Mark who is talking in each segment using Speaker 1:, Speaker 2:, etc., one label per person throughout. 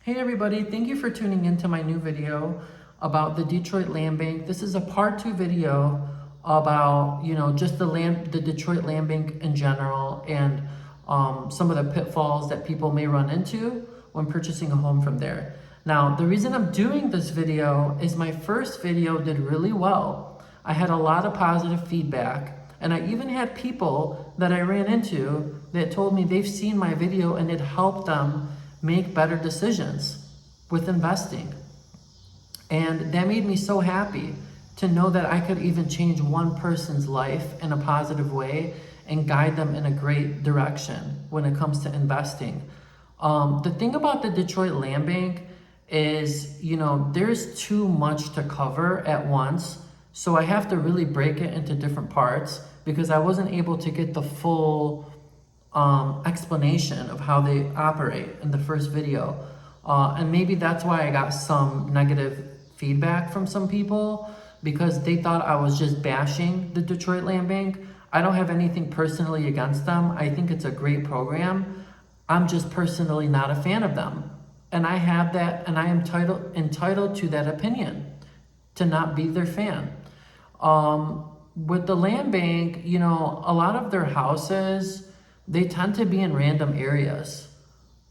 Speaker 1: Hey everybody, thank you for tuning into my new video about the Detroit Land Bank. This is a part 2 video about, just the Detroit Land Bank in general and some of the pitfalls that people may run into when purchasing a home from there. Now, the reason I'm doing this video is my first video did really well. I had a lot of positive feedback, and I even had people that I ran into that told me they've seen my video and it helped them make better decisions with investing. And that made me so happy to know that I could even change one person's life in a positive way and guide them in a great direction when it comes to investing. The thing about the Detroit Land Bank is, there's too much to cover at once. So I have to really break it into different parts because I wasn't able to get the full explanation of how they operate in the first video. And maybe that's why I got some negative feedback from some people because they thought I was just bashing the Detroit Land Bank. I don't have anything personally against them. I think it's a great program. I'm just personally not a fan of them. And I have that, and I am entitled to that opinion, to not be their fan. With the land bank, a lot of their houses, they tend to be in random areas.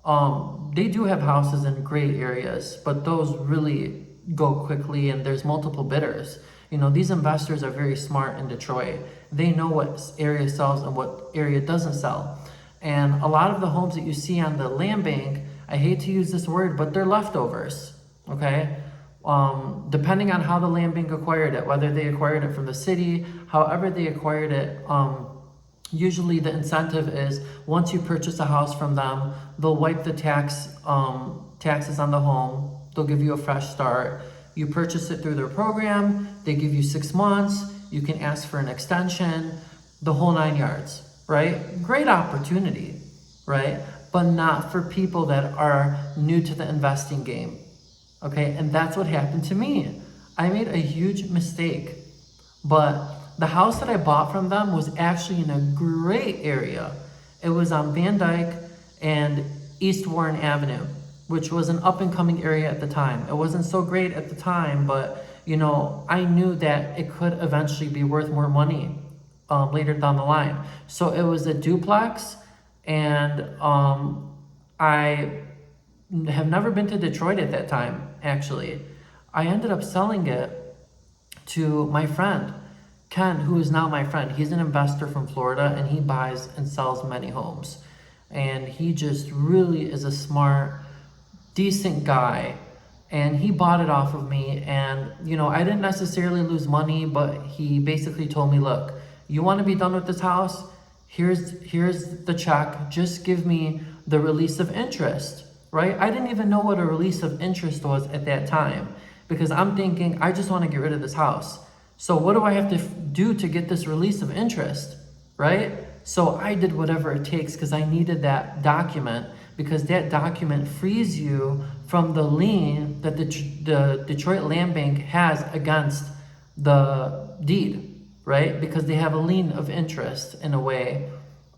Speaker 1: They do have houses in great areas, but those really go quickly and there's multiple bidders. These investors are very smart in Detroit. They know what area sells and what area doesn't sell. And a lot of the homes that you see on the land bank, I hate to use this word, but they're leftovers, okay? Depending on how the land bank acquired it, whether they acquired it from the city, however they acquired it, usually the incentive is once you purchase a house from them, they'll wipe the taxes on the home. They'll give you a fresh start. You purchase it through their program. They give you 6 months. You can ask for an extension, the whole 9 yards, right? Great opportunity, right? But not for people that are new to the investing game, okay? And that's what happened to me. I made a huge mistake, but the house that I bought from them was actually in a great area. It was on Van Dyke and East Warren Avenue, which was an up and coming area at the time. It wasn't so great at the time, but I knew that it could eventually be worth more money later down the line. So it was a duplex, and I have never been to Detroit at that time, actually. I ended up selling it to my friend, Ken, who is now my friend. He's an investor from Florida and he buys and sells many homes. And he just really is a smart, decent guy. And he bought it off of me. And, I didn't necessarily lose money, but he basically told me, look, you want to be done with this house? Here's the check. Just give me the release of interest, right? I didn't even know what a release of interest was at that time because I'm thinking, I just want to get rid of this house. So what do I have to do to get this release of interest, right? So I did whatever it takes because I needed that document because that document frees you from the lien that the Detroit Land Bank has against the deed, right? Because they have a lien of interest in a way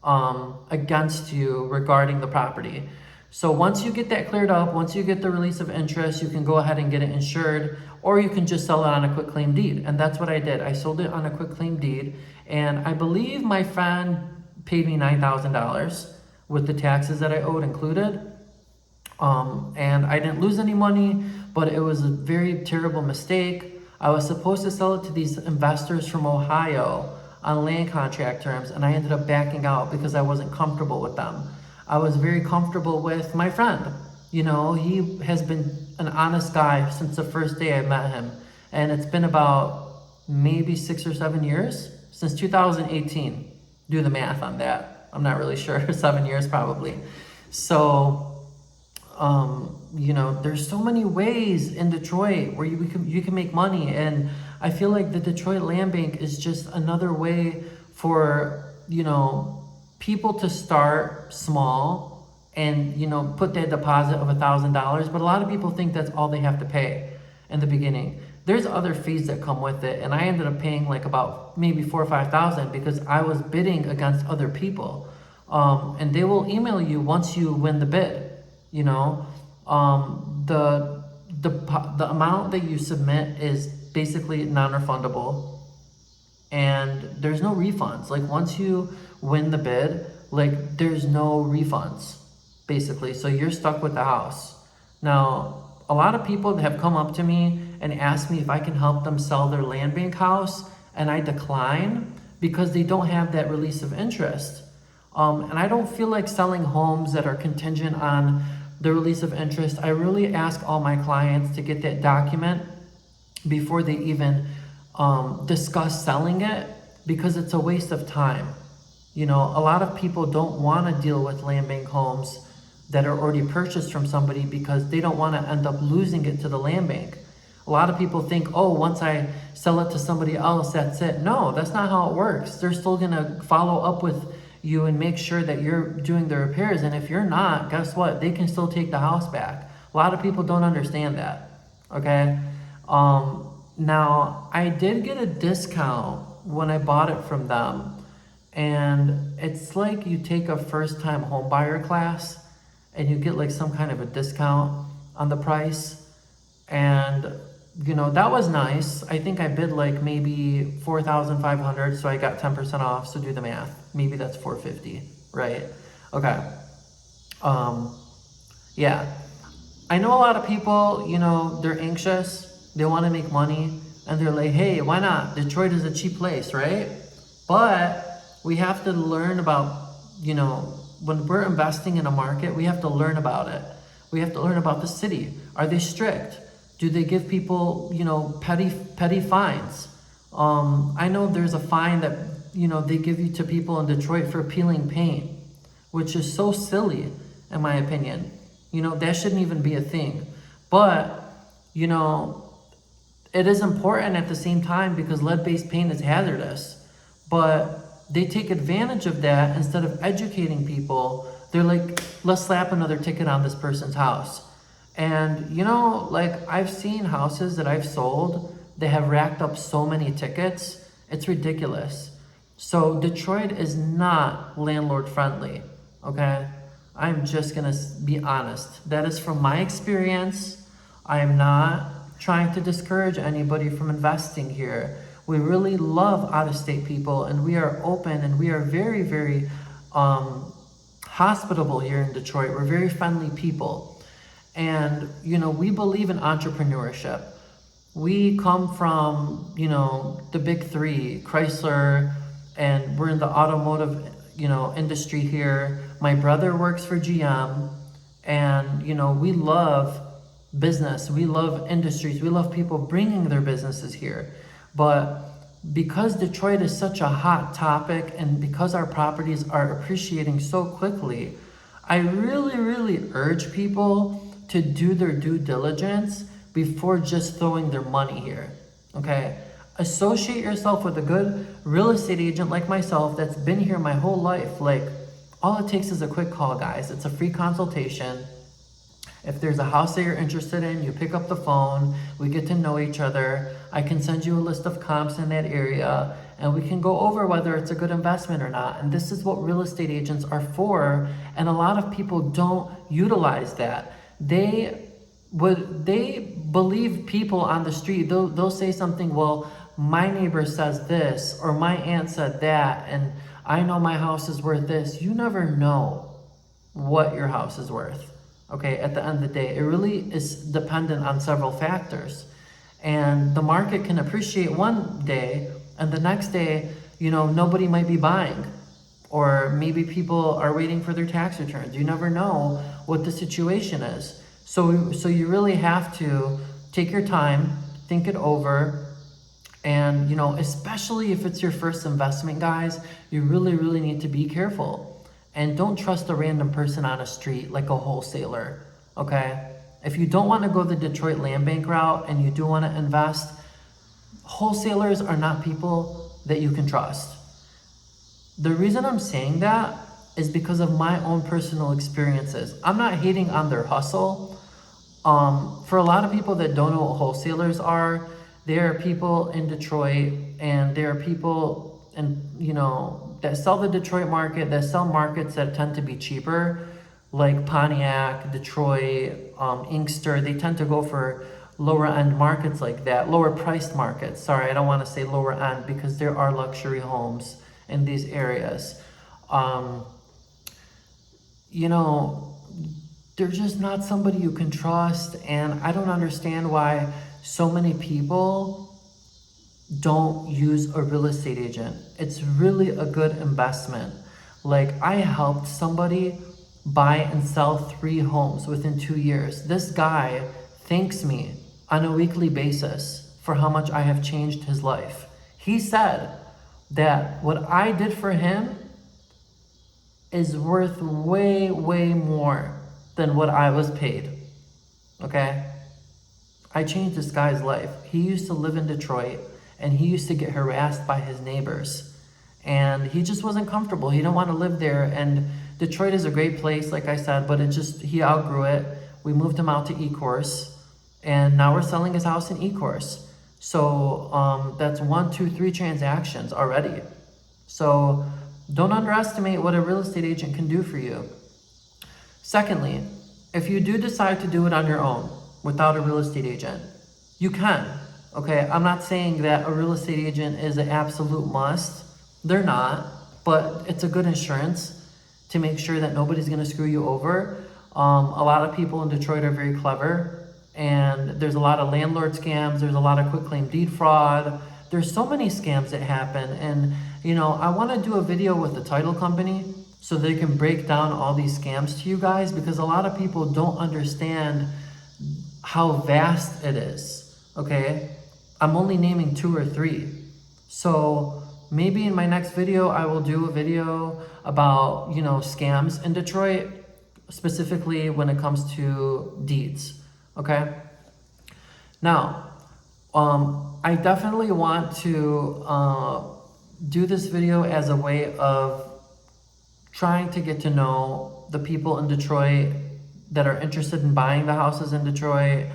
Speaker 1: against you regarding the property. So once you get that cleared up, once you get the release of interest, you can go ahead and get it insured, or you can just sell it on a quitclaim deed. And that's what I did. I sold it on a quitclaim deed, and I believe my friend paid me $9,000 with the taxes that I owed included. And I didn't lose any money, but it was a very terrible mistake. I was supposed to sell it to these investors from Ohio on land contract terms, and I ended up backing out because I wasn't comfortable with them. I was very comfortable with my friend. He has been an honest guy since the first day I met him. And it's been about maybe 6 or 7 years, since 2018. Do the math on that. I'm not really sure, 7 years probably. So, there's so many ways in Detroit where you can make money. And I feel like the Detroit Land Bank is just another way for, people to start small and, put that deposit of $1,000. But a lot of people think that's all they have to pay in the beginning. There's other fees that come with it. And I ended up paying like about maybe $4,000 or $5,000 because I was bidding against other people. And they will email you once you win the bid, The amount that you submit is basically non-refundable, and there's no refunds. Like once you win the bid, like there's no refunds, basically. So you're stuck with the house. Now, a lot of people have come up to me and asked me if I can help them sell their land bank house, and I decline because they don't have that release of interest. And I don't feel like selling homes that are contingent on the release of interest. I really ask all my clients to get that document before they even discuss selling it, because it's a waste of time. You know, a lot of people don't want to deal with land bank homes that are already purchased from somebody because they don't want to end up losing it to the land bank. A lot of people think, oh, once I sell it to somebody else, that's it. No, that's not how it works. They're still going to follow up with you and make sure that you're doing the repairs. And if you're not, guess what? They can still take the house back. A lot of people don't understand that. Okay. Now, I did get a discount when I bought it from them. And it's like you take a first-time home buyer class and you get like some kind of a discount on the price. And, you know, that was nice. I think I bid like maybe $4,500, so I got 10% off. So do the math. Maybe that's $450, right? Okay. Yeah. I know a lot of people, you know, they're anxious. They want to make money, and they're like, hey, why not? Detroit is a cheap place, right? But we have to learn about, you know, when we're investing in a market, we have to learn about it. We have to learn about the city. Are they strict? Do they give people, you know, petty fines? I know there's a fine that, you know, they give you to people in Detroit for peeling paint, which is so silly, in my opinion. You know, that shouldn't even be a thing. But, you know, it is important at the same time because lead-based paint is hazardous. But they take advantage of that. Instead of educating people, they're like, let's slap another ticket on this person's house. And, you know, like I've seen houses that I've sold that have racked up so many tickets. It's ridiculous. So Detroit is not landlord friendly, okay? I'm just gonna be honest. That is from my experience. I am not trying to discourage anybody from investing here. We really love out-of-state people, and we are open, and we are very, very hospitable here in Detroit. We're very friendly people. And, you know, we believe in entrepreneurship. We come from, you know, the big three, Chrysler, and we're in the automotive, you know, industry here. My brother works for GM, and, you know, we love business. We love industries. We love people bringing their businesses here. But because Detroit is such a hot topic, and because our properties are appreciating so quickly, I really, really urge people to do their due diligence before just throwing their money here, okay? Associate yourself with a good real estate agent like myself that's been here my whole life. Like, all it takes is a quick call, guys. It's a free consultation. If there's a house that you're interested in, you pick up the phone, we get to know each other. I can send you a list of comps in that area, and we can go over whether it's a good investment or not. And this is what real estate agents are for, and a lot of people don't utilize that. They believe people on the street. They'll say something, well, my neighbor says this, or my aunt said that, and I know my house is worth this. You never know what your house is worth, okay, at the end of the day. It really is dependent on several factors. And the market can appreciate one day, and the next day, you know, nobody might be buying. Or maybe people are waiting for their tax returns. You never know what the situation is. So you really have to take your time, think it over, and, you know, especially if it's your first investment, guys, you really, really need to be careful. And don't trust a random person on a street like a wholesaler, okay? If you don't want to go the Detroit Land Bank route and you do want to invest, wholesalers are not people that you can trust. The reason I'm saying that is because of my own personal experiences. I'm not hating on their hustle. For a lot of people that don't know what wholesalers are, there are people in Detroit, and there are people in, you know, that sell the Detroit market, that sell markets that tend to be cheaper. like Pontiac, Detroit, Inkster, they tend to go for lower end markets like that, lower priced markets. Sorry, I don't want to say lower end because there are luxury homes in these areas. You know, they're just not somebody you can trust, and I don't understand why so many people don't use a real estate agent. It's really a good investment. Like, I helped somebody buy and sell 3 homes within 2 years. This guy thanks me on a weekly basis for how much I have changed his life. He said that what I did for him is worth way, way more than what I was paid. Okay? I changed this guy's life. He used to live in Detroit and he used to get harassed by his neighbors. And he just wasn't comfortable. He didn't want to live there. And Detroit is a great place, like I said, but he outgrew it. We moved him out to Ecorse, and now we're selling his house in Ecorse. So that's 1, 2, 3 transactions already. So don't underestimate what a real estate agent can do for you. Secondly, if you do decide to do it on your own without a real estate agent, you can. Okay, I'm not saying that a real estate agent is an absolute must. They're not, but it's a good insurance to make sure that nobody's gonna screw you over. A lot of people in Detroit are very clever, and there's a lot of landlord scams, there's a lot of quitclaim deed fraud. There's so many scams that happen, and you know, I wanna do a video with the title company so they can break down all these scams to you guys, because a lot of people don't understand how vast it is, okay? I'm only naming 2 or 3. So maybe in my next video, I will do a video about, you know, scams in Detroit, specifically when it comes to deeds, okay? Now, I definitely want to do this video as a way of trying to get to know the people in Detroit that are interested in buying the houses in Detroit,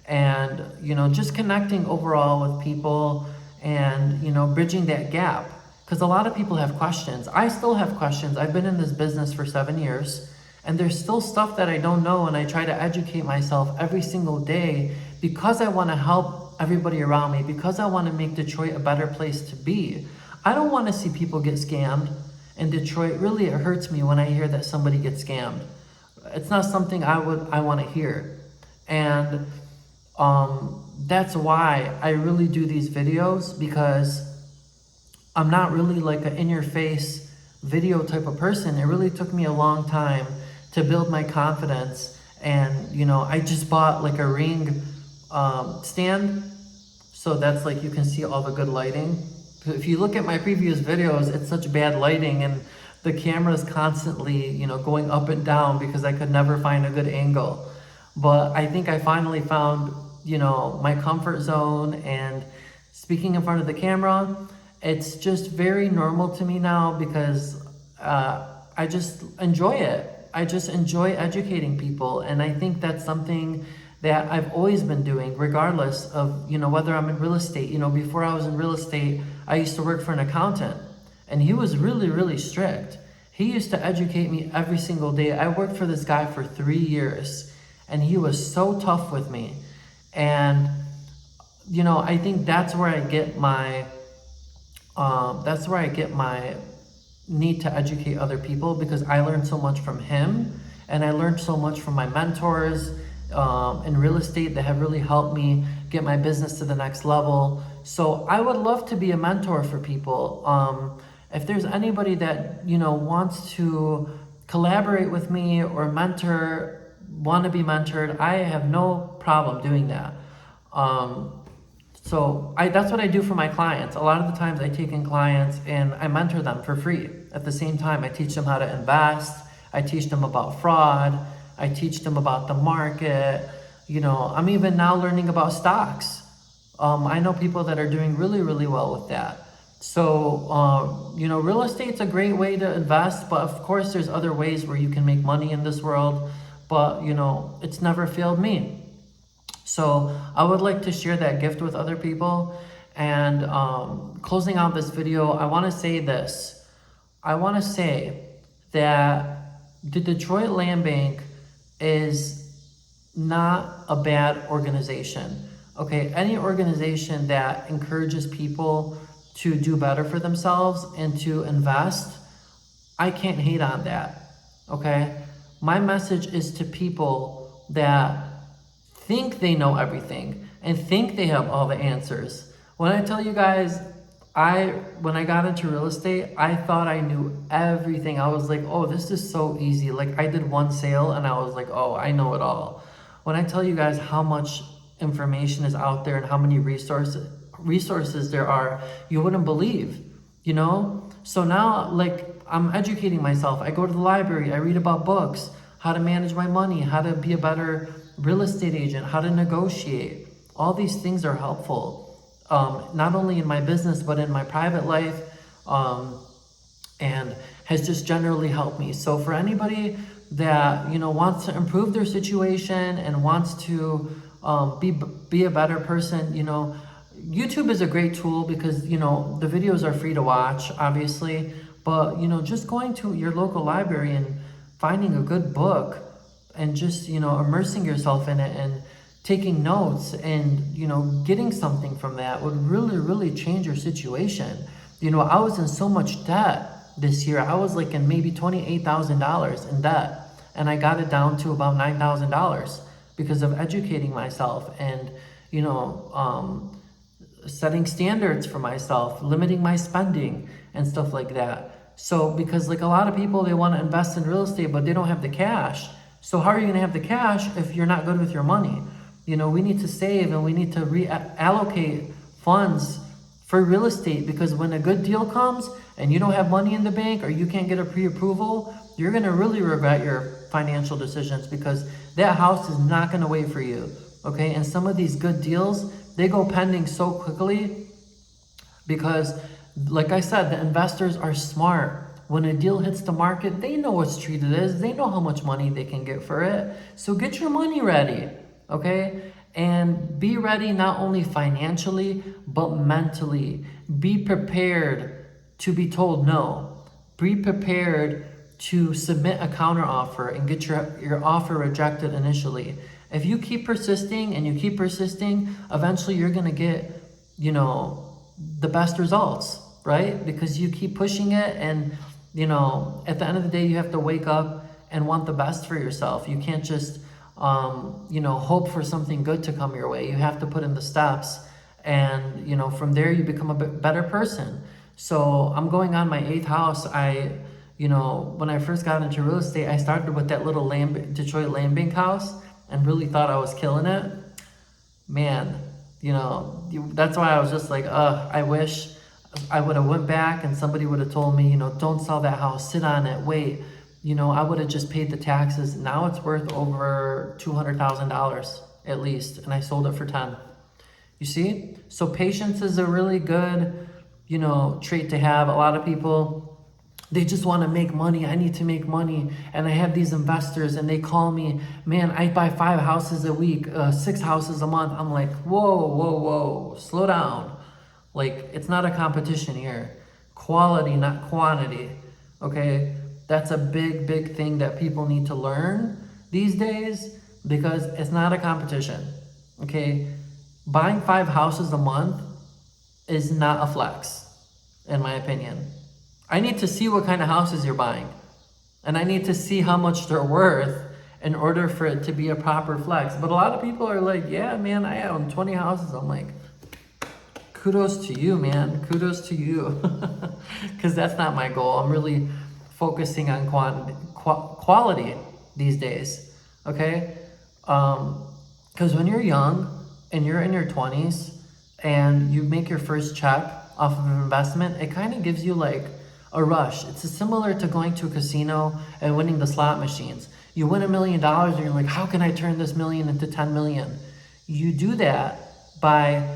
Speaker 1: and, you know, just connecting overall with people and, you know, bridging that gap. Because a lot of people have questions. I still have questions. I've been in this business for 7 years, and there's still stuff that I don't know, and I try to educate myself every single day because I want to help everybody around me, because I want to make Detroit a better place to be. I don't want to see people get scammed in Detroit. Really, it hurts me when I hear that somebody gets scammed. It's not something I want to hear. And that's why I really do these videos, because I'm not really like an in-your-face video type of person. It really took me a long time to build my confidence. And, you know, I just bought like a ring stand. So that's like, you can see all the good lighting. If you look at my previous videos, it's such bad lighting, and the camera is constantly, you know, going up and down because I could never find a good angle. But I think I finally found, you know, my comfort zone, and speaking in front of the camera, it's just very normal to me now, because I just enjoy it. I just enjoy educating people, and I think that's something that I've always been doing, regardless of, you know, whether I'm in real estate. You know, before I was in real estate, I used to work for an accountant, and he was really, really strict. He used to educate me every single day. I worked for this guy for 3 years, and he was so tough with me. And, you know, I think that's where I get my need to educate other people, because I learned so much from him, and I learned so much from my mentors in real estate that have really helped me get my business to the next level. So I would love to be a mentor for people. If there's anybody that, you know, wants to collaborate with me or want to be mentored, I have no problem doing that. So that's what I do for my clients. A lot of the times I take in clients and I mentor them for free. At the same time, I teach them how to invest. I teach them about fraud. I teach them about the market. You know, I'm even now learning about stocks. I know people that are doing really, really well with that. So, you know, real estate's a great way to invest, but of course there's other ways where you can make money in this world, but, you know, it's never failed me. So I would like to share that gift with other people. And closing out this video, I want to say this. I want to say that the Detroit Land Bank is not a bad organization. Okay, any organization that encourages people to do better for themselves and to invest, I can't hate on that. Okay, my message is to people that think they know everything and think they have all the answers. When I tell you guys, when I got into real estate, I thought I knew everything. I was like, oh, this is so easy. Like, I did one sale and I was like, oh, I know it all. When I tell you guys how much information is out there and how many resources there are, you wouldn't believe, you know? So now, like, I'm educating myself. I go to the library, I read about books, how to manage my money, how to be a better real estate agent, how to negotiate. All these things are helpful, not only in my business, but in my private life, and has just generally helped me. So for anybody that, you know, wants to improve their situation and wants to be a better person, you know, YouTube is a great tool because, you know, the videos are free to watch, obviously, but, you know, just going to your local library and finding a good book and just, you know, immersing yourself in it and taking notes and, you know, getting something from that would really, really change your situation. You know, I was in so much debt this year. I was like in maybe $28,000 in debt, and I got it down to about $9,000 because of educating myself and, you know, setting standards for myself, limiting my spending and stuff like that. So because like a lot of people, they want to invest in real estate, but they don't have the cash. So how are you going to have the cash if you're not good with your money? You know, we need to save and we need to reallocate funds for real estate, because when a good deal comes and you don't have money in the bank or you can't get a pre-approval, you're going to really regret your financial decisions, because that house is not going to wait for you. Okay. And some of these good deals, they go pending so quickly because, like I said, the investors are smart. When a deal hits the market, they know what street it is. They know how much money they can get for it. So get your money ready, okay? And be ready not only financially, but mentally. Be prepared to be told no. Be prepared to submit a counter offer and get your offer rejected initially. If you keep persisting and you keep persisting, eventually you're gonna get, you know, the best results, right? Because you keep pushing it, and, you know, at the end of the day, you have to wake up and want the best for yourself. You can't just, you know, hope for something good to come your way. You have to put in the steps, and, you know, from there you become a better person. So I'm going on my 8th house. You know, when I first got into real estate, I started with that little Detroit Land Bank house and really thought I was killing it. Man, you know, that's why I was just like, I wish I would have went back and somebody would have told me, you know, don't sell that house, sit on it, wait. You know, I would have just paid the taxes. Now it's worth over $200,000 at least, and I sold it for 10. You see? So patience is a really good, you know, trait to have. A lot of people, they just want to make money. I need to make money. And I have these investors and they call me, man, I buy 5 houses a week, 6 houses a month. I'm like, whoa, slow down. Like, it's not a competition here. Quality, not quantity. Okay? That's a big thing that people need to learn these days, because it's not a competition. Okay? Buying 5 houses a month is not a flex, in my opinion. I need to see what kind of houses you're buying. And I need to see how much they're worth in order for it to be a proper flex. But a lot of people are like, yeah, man, I own 20 houses. I'm like, kudos to you, man. Kudos to you. Because that's not my goal. I'm really focusing on quality these days. Okay? Because when you're young and you're in your 20s and you make your first check off of an investment, it kind of gives you like a rush. It's similar to going to a casino and winning the slot machines. You win $1 million and you're like, how can I turn this million into 10 million? You do that by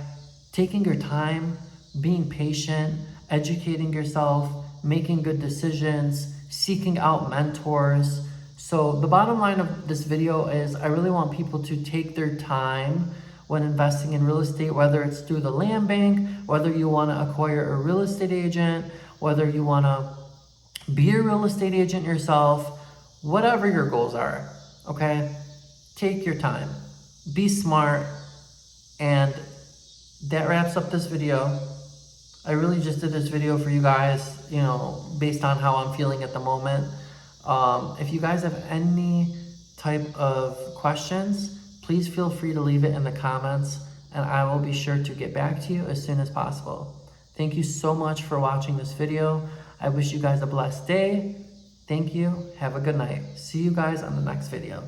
Speaker 1: taking your time, being patient, educating yourself, making good decisions, seeking out mentors. So the bottom line of this video is I really want people to take their time when investing in real estate, whether it's through the land bank, whether you want to acquire a real estate agent, whether you want to be a real estate agent yourself, whatever your goals are, okay? Take your time, be smart, and that wraps up this video. I really just did this video for you guys, you know, based on how I'm feeling at the moment. If you guys have any type of questions, please feel free to leave it in the comments, and I will be sure to get back to you as soon as possible. Thank you so much for watching this video. I wish you guys a blessed day. Thank you. Have a good night. See you guys on the next video.